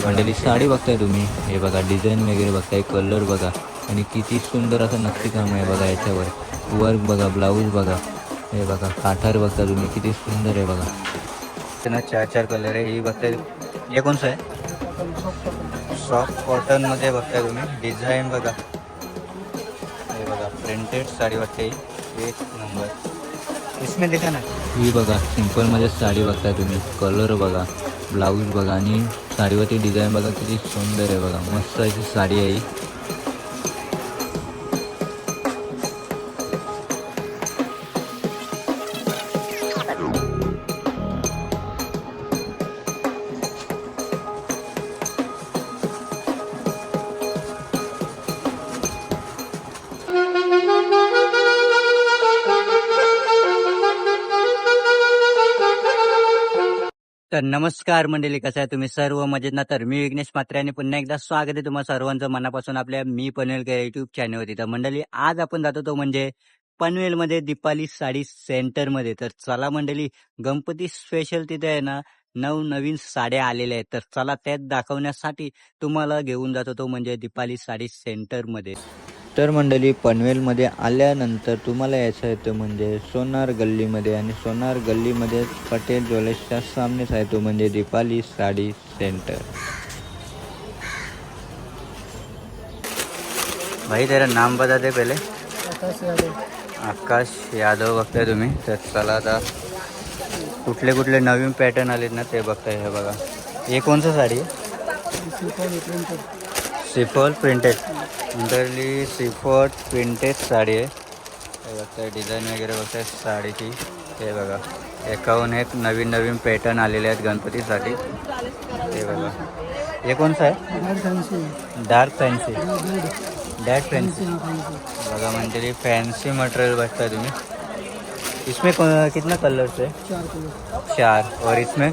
मंडळी साडी बघताय तुम्ही, हे बघा डिझाईन वगैरे बघताय, कलर बघा आणि किती सुंदर असं नक्षी काम आहे बघा याच्यावर. वर्क बघा, ब्लाऊज बघा, हे बघा काठार बघता तुम्ही किती सुंदर आहे बघा. त्यांना चार चार कलर आहे. ही बघताय हे कोणचं आहे? सॉफ्ट कॉटन मध्ये बघताय तुम्ही, डिझाईन बघा, हे बघा प्रिंटेड साडी बघताय, एक नंबर. इसमें देखा ना, ही बघा सिंपल मध्ये साडी बघताय तुम्ही, कलर बघा, ब्लाऊज बघा आणि साडीवरती डिझाईन बघा किती सुंदर आहे बघा. मस्त अशी साडी आहे ही. तर नमस्कार मंडळी, कसं आहे तुम्ही सर्व मजेत ना? तर मी विघ्नेश मात्रे आणि पुन्हा एकदा स्वागत आहे तुम्हाला सर्वांचं मनापासून आपल्या मी पनवेलकर युट्यूब चॅनलवरती. तर मंडळी आज आपण जातो तो म्हणजे पनवेलमध्ये दीपाली साडी सेंटरमध्ये. तर चला मंडळी, गणपती स्पेशल तिथे आहे ना नवनवीन साड्या आलेल्या आहेत. तर चला त्यात दाखवण्यासाठी तुम्हाला घेऊन जातो तो म्हणजे दीपाली साडी सेंटरमध्ये. तर मंडळी पनवेलमध्ये आल्यानंतर तुम्हाला यायचं आहे तो म्हणजे सोनार गल्लीमध्ये, आणि सोनार गल्लीमध्ये पटेल ज्वेलर्सच्या सामनेच आहे तो म्हणजे दीपाली साडी सेंटर. भाई तेरा नाम बता दे पहिले. आकाश यादव. आकाश यादव बघताय तुम्ही. तर चला आता कुठले कुठले नवीन पॅटर्न आलेत ना ते बघताय. हे बघा, हे कोणचं साडी आहे? सिफॉल प्रिंटेड. मंडळी सिफॉल प्रिंटेड साडी आहे. हे बघताय डिझाईन वगैरे बघताय साडीची. हे बघा एकाहून एक नवीन नवीन पॅटर्न आलेले आहेत गणपतीसाठी. हे बघा, हे कोणचं आहे? Dark fancy. डार्क फॅन्सी बघा मंडळी, फॅन्सी मटेरियल बघताय तुम्ही. इसमें कितना कलर है? चार. और इसमें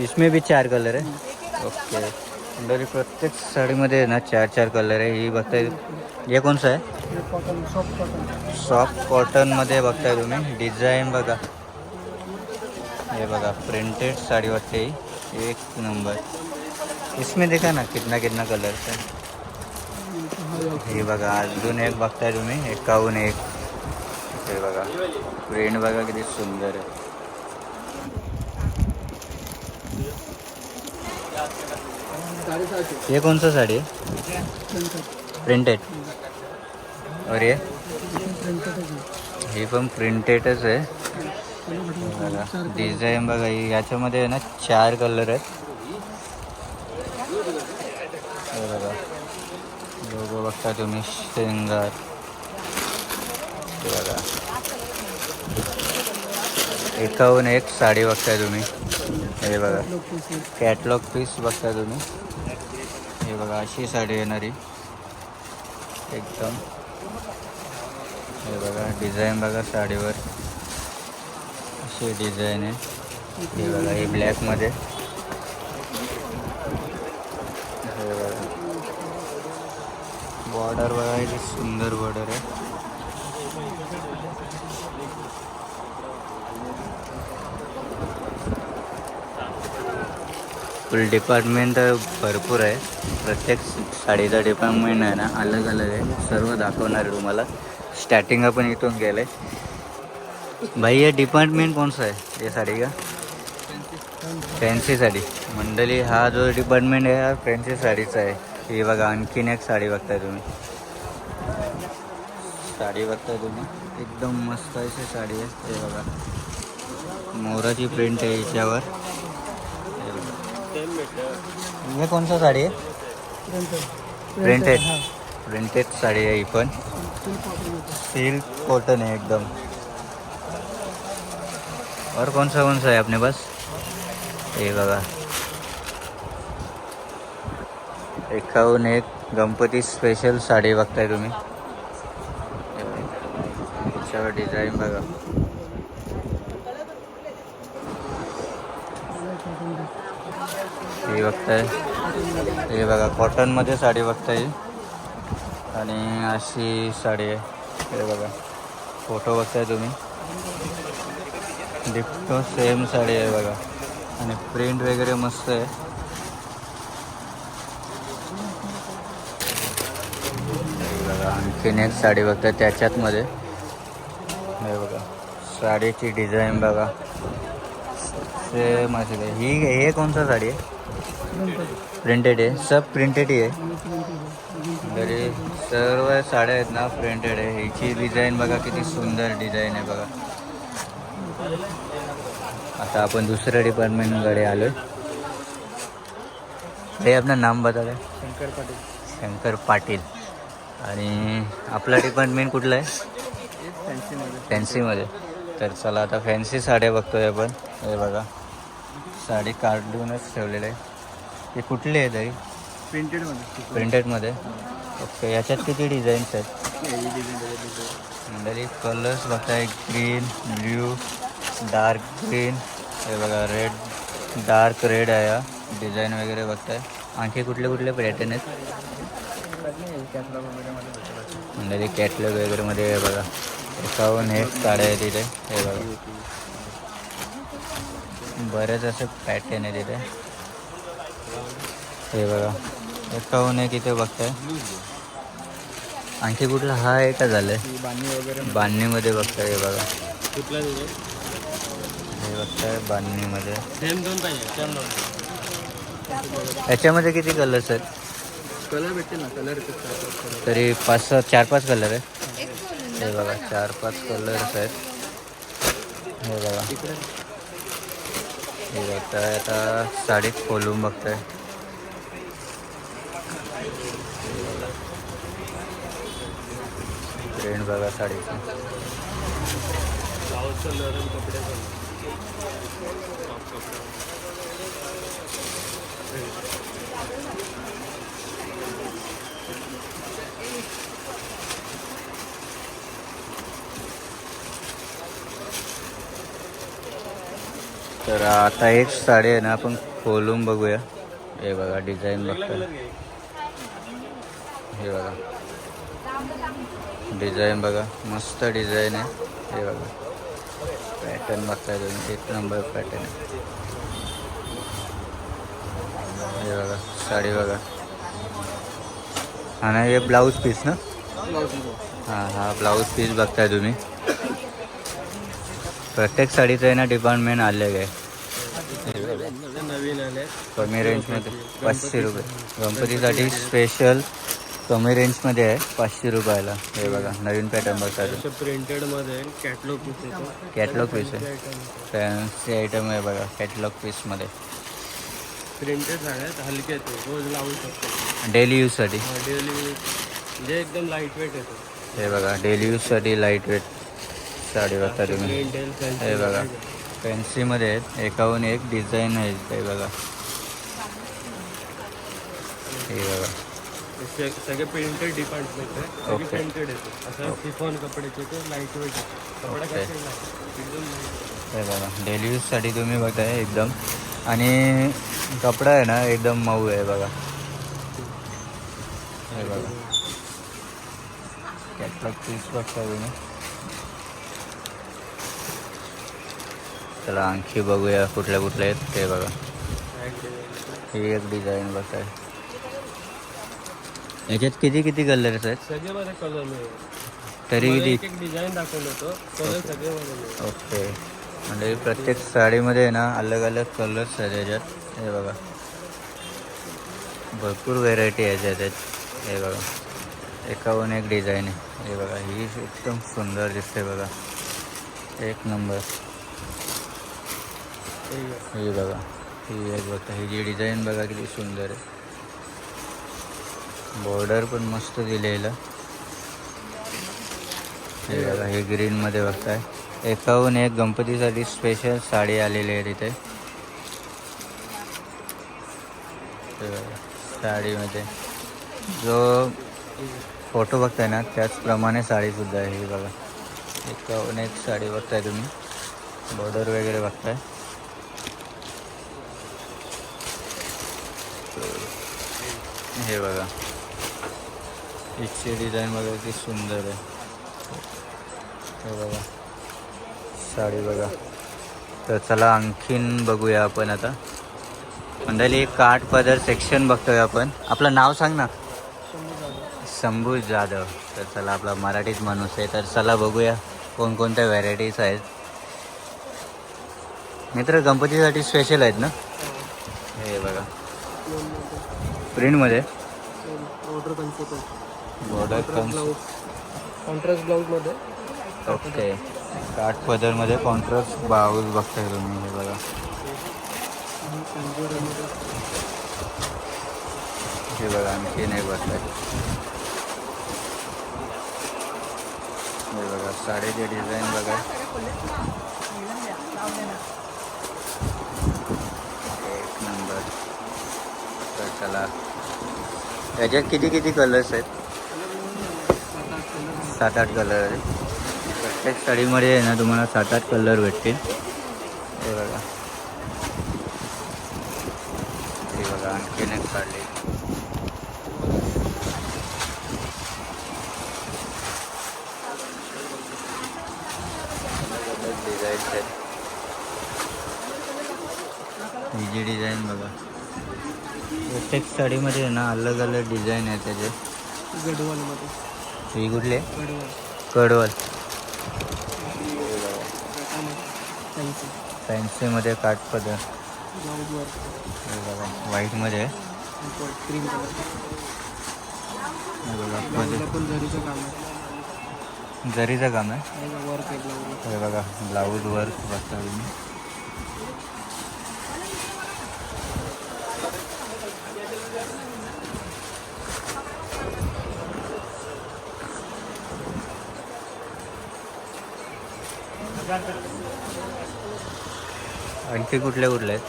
इसमें भी चार कलर है. ओके. अंदर प्रत्येक साडीमध्ये ना चार चार कलर आहे. ही बघताय, हे कोणचं आहे? सॉफ्ट कॉटनमध्ये बघताय तुम्ही, डिझाईन बघा, हे बघा प्रिंटेड साडी वाटते, एक नंबर. इसमें देखा ना कितना कितना कलर है. हे बघा अजून एक बघताय तुम्ही, एकाहून एक. हे बघा प्रिंट बघा किती सुंदर आहे. ये कौन सा साड़ी है? प्रिंटेड. और हे पण प्रिंटेडच आहे. बघा डिझाईन बघा, याच्यामध्ये आहे ना चार कलर आहेत. हे बघा लोगो बघता तुम्ही, शेंगार. हे बघा एकाहून एक साडी बघताय तुम्ही. हे बघा कॅटलॉग पीस बघताय तुम्ही. हे बघा अशी साडी येणारी एकदम. हे बघा डिझाईन बघा साडीवर, अशी डिझाईन आहे. हे बघा हे ब्लॅकमध्ये. हे बघा बॉर्डर बघा किती सुंदर बॉर्डर आहे. फुल डिपार्टमेंट तर भरपूर आहे. प्रत्येक साडीचा डिपार्टमेंट आहे ना अलग अलग आहे. सर्व दाखवणार आहे तुम्हाला. स्टार्टिंग आपण इथून गेलं आहे. भाई ये डिपार्टमेंट कौन सा है ये साड़ी का? फॅन्सी साडी. मंडळी हा जो डिपार्टमेंट आहे हा फॅन्सी साडीचा आहे. ही बघा आणखीन एक साडी बघताय तुम्ही. साडी बघताय तुम्ही, एकदम मस्त अशी साडी आहे. हे बघा मोराची प्रिंट आहे याच्यावर. हे कोणता साडी आहे? प्रिंटेड. प्रिंटेड साडी आहे ही पण, सिल्क कॉटन है एकदम. और कौन सा है अपने पास? ये बघा एकाहून एक गणपती स्पेशल साडी बघताय तुम्ही. याच्यावर डिझाईन बघा. हे बघताय, हे बघा कॉटनमध्ये साडी बघताय आणि अशी साडी आहे. हे बघा फोटो बघताय तुम्ही, डिक्टो सेम साडी आहे बघा. आणि प्रिंट वगैरे मस्त आहे. हे बघा आणखीन एक साडी बघता त्याच्यात मध्ये. हे बघा साडीची डिझाईन बघा सेम असेल. हे कोणता साडी आहे? प्रिंटेड आहे. सब प्रिंटेड ही आहे. तरी सर्व साड्या आहेत ना प्रिंटेड आहे. ह्याची डिझाईन बघा किती सुंदर डिझाईन आहे बघा. आता आपण दुसऱ्या डिपार्टमेंटकडे आलो. हे आपलं नाम बता दे. शंकर पाटील. शंकर पाटील. आणि आपला डिपार्टमेंट कुठलं आहे? फॅन्सीमध्ये. तर चला आता फॅन्सी साड्या बघतोय आपण. हे बघा साडी काढूनच ठेवलेलं आहे. हे कुठले आहे तरी? प्रिंटेडमध्ये. ओके. याच्यात किती डिझाईन्स आहेत? तरी कलर्स बघताय ग्रीन, ब्ल्यू, डार्क ग्रीन. हे बघा रेड, डार्क रेड आहे हा. डिझाईन वगैरे बघताय. आणखी कुठले कुठले पॅटर्न आहेत? म्हणजे कॅटलॉग वगैरे मध्ये हे बघा 51 साड्या आहेत तिथे. हे बघा बरेच असे पॅटर्न आहे तिथे. हे बघा 51 इथे बघताय. आणखी कुठला हा आहे का झालंय? बांधणीमध्ये बघताय. हे बघा हे बघताय बांधणीमध्ये. याच्यामध्ये किती कलर्स आहेत? कलर भेटते ना. कलर तरी 4-5 कलर आहे. हे बघा 4-5 कलर्स आहेत. हे बघा हे बघताय. आता साडी खोलून बघताय. प्रिंट बघा साडीची. तर आता एक साडी आहे ना आपण खोलून बघूया. हे बघा डिझाईन बघताय. हे बघा डिझाईन बघा मस्त डिझाईन आहे. हे बघा पॅटर्न बघताय तुम्ही. एक नंबर पॅटर्न आहे. हे बघा साडी बघा. हा ना हे ब्लाऊज पीस ना. हां हा ब्लाऊज पीस बघताय तुम्ही. प्रत्येक साडीचं आहे ना डिपार्टमेंट आलेलं आहे. नवीन आले कमी रेंजमध्ये 500 रुपये. गणपतीसाठी स्पेशल कमी रेंजमध्ये आहे 500 रुपयाला. हे बघा नवीन पॅटर्न बघताय. प्रिंटेड मध्ये कॅटलॉग पीस येतो. कॅटलॉग पीस आहे. फॅन्सी आयटम आहे बघा कॅटलॉग पीसमध्ये. प्रिंटेड साड्या हलके येतो. रोज लावू शकतो. डेली यूजसाठी. डेली म्हणजे एकदम लाईट वेट येतो. हे बघा डेली यूजसाठी लाईट वेट साडी बघता तुम्ही. हे बघा फॅन्सीमध्ये आहेत. 51 डिझाईन आहे. हे बघा हे बघा सगळे प्रिंटेड डिपार्टमेंट आहे. सगळे प्रिंटेड येतो. असं शिफॉन कपड्याचे तो लाईट वेट कपडा कसं एकदम. हे बघा डेली यूजसाठी तुम्ही बघताय एकदम. आणि कपडा आहे ना एकदम मऊ आहे बघा. हे बघा कॅटलॉग पीस बघताय तुम्ही. चला आणखी बघूया कुठल्या कुठल्या आहेत. ते बघा ही एक डिझाईन बघताय. याच्यात किती किती कलर्स आहेत? सगळ्यामध्ये कलर मिळेल. तरी किती? एक डिझाईन दाखवलं होतं. कलर सगळ्यामध्ये मिळेल. ओके. म्हणजे प्रत्येक साडीमध्ये आहे ना अलग अलग कलर्स आहेत याच्यात. हे बघा भरपूर व्हेरायटी आहे त्याच्यात. हे बघा 51 डिझाईन आहे. हे बघा ही एकदम सुंदर दिसते बघा. एक नंबर. हे बघा ही एक बघा ही जी डिझाईन बघा किती सुंदर आहे. बॉर्डर पण मस्त दिलेलं. हे बघा हे ग्रीनमध्ये बघताय. 51 गणपतीसाठी स्पेशल साडी आलेली आहे तिथे. साडीमध्ये जो फोटो बघताय ना त्याचप्रमाणे साडीसुद्धा आहे. ही बघा 51 साडी बघताय तुम्ही. बॉर्डर वगैरे बघताय. हे बघा हिची डिझाईन बघा किती सुंदर आहे. हे बघा साडी बघा तर चला आणखीन बघूया आपण आता. मंडळी काठ पदर सेक्शन बघतोय आपण. आपलं नाव सांग ना. शंभू जाधव. तर चला आपला मराठीत माणूस आहे. तर चला बघूया कोणकोणत्या व्हरायटीज आहेत. मित्र गणपतीसाठी स्पेशल आहेत ना. हे बघा प्रिंटमध्ये बॉर्डर कॉन्ट्रास्ट ब्लाऊजमध्ये. ओके. काठ पदरमध्ये कॉन्ट्रास्ट ब्लाऊज बघताय तुम्ही. हे बघा हे बघा आणखी नाही बघताय. हे बघा साडीचे डिझाईन बघा. एक नंबर. तर चला याच्यात किती किती कलर्स आहेत. 7-8 कलर आहेत. प्रत्येक साडीमध्ये आहे ना तुम्हाला 7-8 कलर भेटतील. हे बघा हे बघा आणखीन एक काढली. डिझाईन्स आहेत. ही जी डिझाईन बघा. प्रत्येक साडीमध्ये आहे ना अलग अलग डिझाईन आहे त्याचे. गडवालमध्ये. ही कुठली आहे. गडवाल. कडवल. फॅन्सीमध्ये काठपदर. ब्लाऊजवर हे बघा व्हाईटमध्ये. Cream colour. हे बघा ब्लाऊजला पण जरीचं काम आहे. जरीचं काम आहे. वर्क आहे ब्लाऊज. हे बघा ब्लाऊज वर्क बघता तुम्ही. आणखी कुठले कुठले आहेत.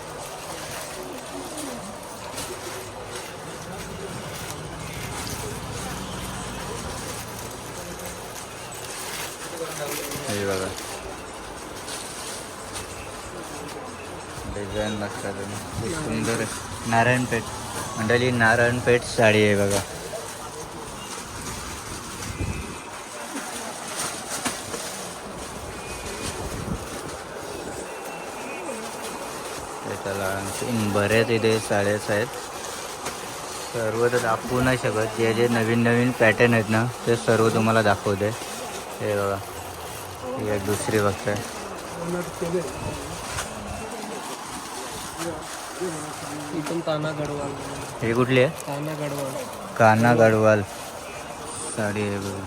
हे बघा डिझाईन बघता तुम्ही. खूप सुंदर आहे. नारायणपेठ मंडळी नारायणपेठ साडी आहे बघा. त्याला आणखीन बऱ्याच इथे साड्याच आहेत. सर्व तर दाखवू नाही शकत. जे जे नवीन नवीन पॅटर्न आहेत ना ते सर्व तुम्हाला दाखवते. हे बघा ही एक दुसरी बघताय. इथून ताना गडवाल. ही कुठली आहे. ताना गडवाल. काना गडवाल साडी आहे बघा.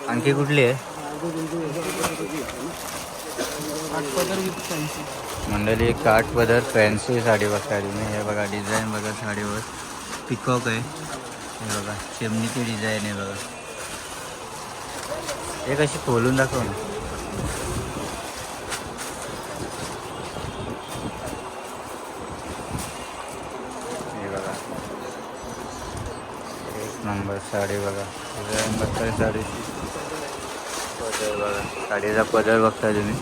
आणखी कुठली आहे. काठपदर विथ फॅन्सी. मंडळी काठपदर फॅन्सी साडी बघताय तुम्ही. हे बघा डिझाईन बघा साडीवर. पिकॉक आहे. हे बघा चिमणीची डिझाईन आहे बघा. हे कशी खोलून दाखव ना. हे बघा एक नंबर साडी बघा. डिझाईन बघताय साडीची. पदर बघा साडीचा पदर बघताय तुम्ही.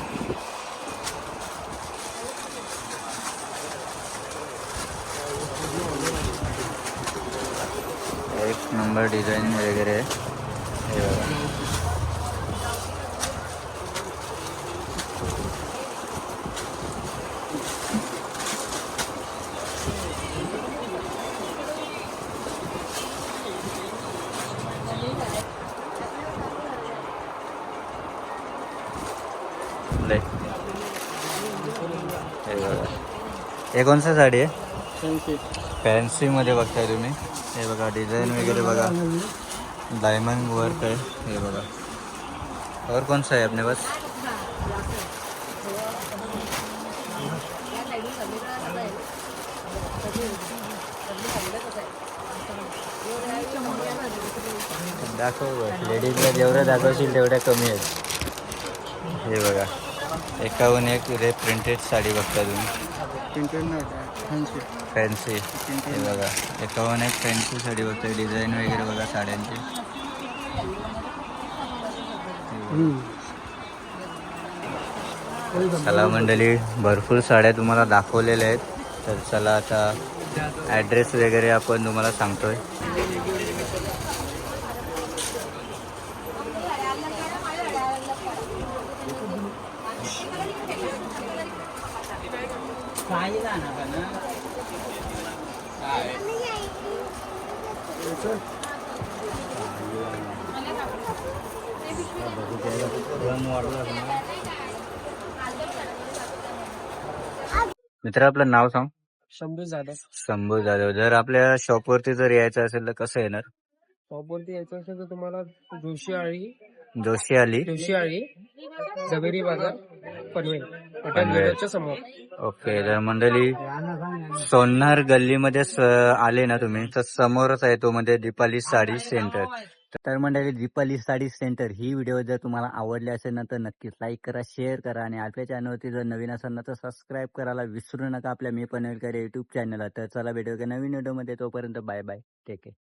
एक नंबर डिझाईन वगैरे आहे. हे बघा ले. हे बघा हे कोणती साडी आहे. फॅन्सी. फॅन्सीमध्ये बघताय तुम्ही. हे बघा डिझाईन वगैरे बघा. डायमंड वर्क आहे. हे बघा और कौन सा है अपने पास. दाखव लेडीजला जेवढं दाखवशील तेवढ्या कमी आहेत. हे बघा 51 रे प्रिंटेड साडी बघता तुम्ही. प्रिंटेड नाही फॅन्सी. फॅन्सी. हे बघा 51 फॅन्सी साडी बघताय. डिझाईन वगैरे बघा साड्यांची. चला मंडळी भरपूर साड्या तुम्हाला दाखवलेल्या आहेत. तर चला आता ॲड्रेस वगैरे आपण तुम्हाला सांगतोय. मित्र आपलं नाव सांग. शंभू जाधव. शंभू जाधव. जर आपल्या शॉपवरती जर यायचं असेल तर कसं येणार? शॉपवरती यायचं असेल तर तुम्हाला जोशी जोशी आळी जबेरी बाजार पनवेल पनवेल. समोर. ओके. तर मंडळी सोन्नार गल्लीमध्ये आले ना तुम्ही तर समोरच आहे तो म्हणजे दीपाली साडी सेंटर. तर मंडळी दीपाली साडी सेंटर ही व्हिडिओ जर तुम्हाला आवडली असेल ना तर नक्कीच लाईक करा, शेअर करा आणि आपल्या चॅनलवरती जर नवीन असाल ना तर सबस्क्राईब करायला विसरू नका आपल्या मी पनवेलकर युट्यूब चॅनलला. तर चला भेटूया नवीन व्हिडिओमध्ये. तोपर्यंत बाय बाय. Take care.